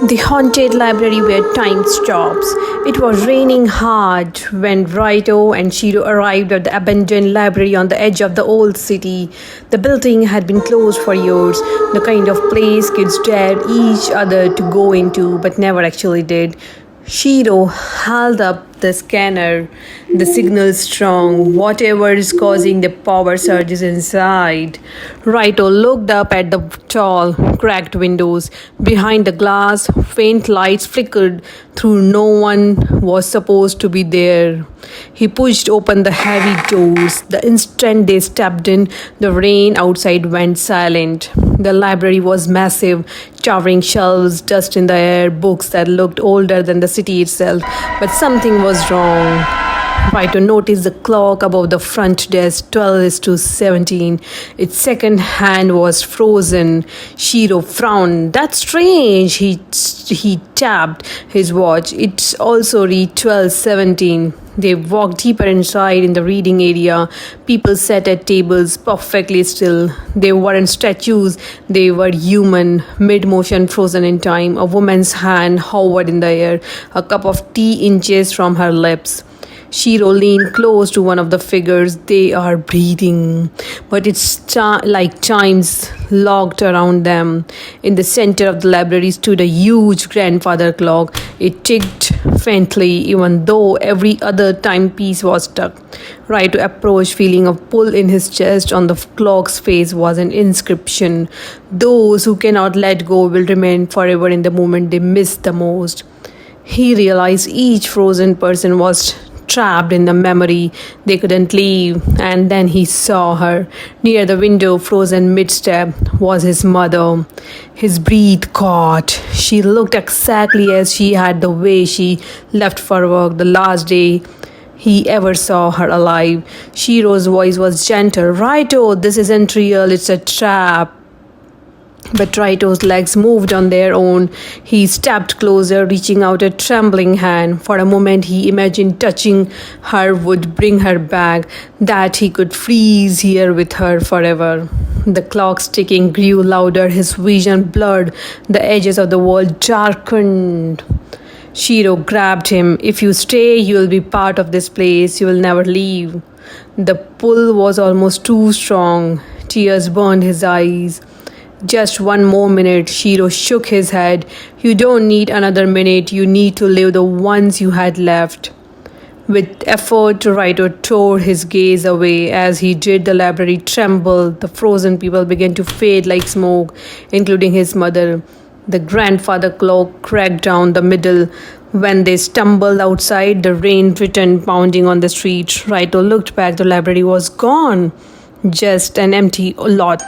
The haunted library where time stops. It was raining hard when Raito and Shiro arrived at the abandoned library on the edge of the old city. The building had been closed for years, the kind of place kids dared each other to go into but never actually did. Shiro held up the scanner. The signal's strong. Whatever is causing the power surges inside. Raito looked up at the tall, cracked windows. Behind the glass, faint lights flickered through. No one was supposed to be there. He pushed open the heavy doors. The instant they stepped in, the rain outside went silent. The library was massive, towering shelves, dust in the air, books that looked older than the city itself. But something was wrong. Raito noticed the clock above the front desk, 12 is to 17. Its second hand was frozen. Shiro frowned. That's strange. He tapped his watch. It also read 12:17. They walked deeper inside in the reading area. People sat at tables perfectly still. They weren't statues, they were human, mid-motion, frozen in time. A woman's hand hovered in the air, a cup of tea inches from her lips. Shiro leaned close to one of the figures. They are breathing, but it's like chimes locked around them. In the center of the library stood a huge grandfather clock. It ticked faintly, even though every other timepiece was stuck. Raito approached, feeling a pull in his chest. On the clock's face was an inscription: "Those who cannot let go will remain forever in the moment they miss the most." He realized each frozen person was trapped in the memory. They couldn't leave. And then he saw her. Near the window, frozen mid-step, was his mother. His breath caught. She looked exactly as she had the way she left for work the last day he ever saw her alive. Shiro's voice was gentle. "Raito, this isn't real. It's a trap." But Raito's legs moved on their own. He stepped closer, reaching out a trembling hand. For a moment, he imagined touching her would bring her back, that he could freeze here with her forever. The clock's ticking grew louder. His vision blurred. The edges of the world darkened. Shiro grabbed him. "If you stay, you will be part of this place. You will never leave." The pull was almost too strong. Tears burned his eyes. "Just one more minute," Shiro shook his head. "You don't need another minute. You need to live the ones you had left." With effort, Raito tore his gaze away. As he did, the library trembled. The frozen people began to fade like smoke, including his mother. The grandfather clock cracked down the middle. When they stumbled outside, the rain returned pounding on the street. Raito looked back. The library was gone. Just an empty lot.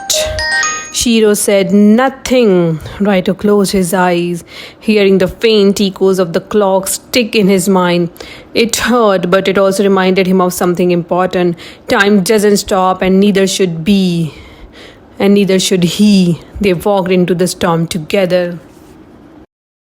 Shiro said nothing. Raito closed his eyes, hearing the faint echoes of the clock's tick in his mind. It hurt, but it also reminded him of something important. Time doesn't stop, and neither should he. They walked into the storm together.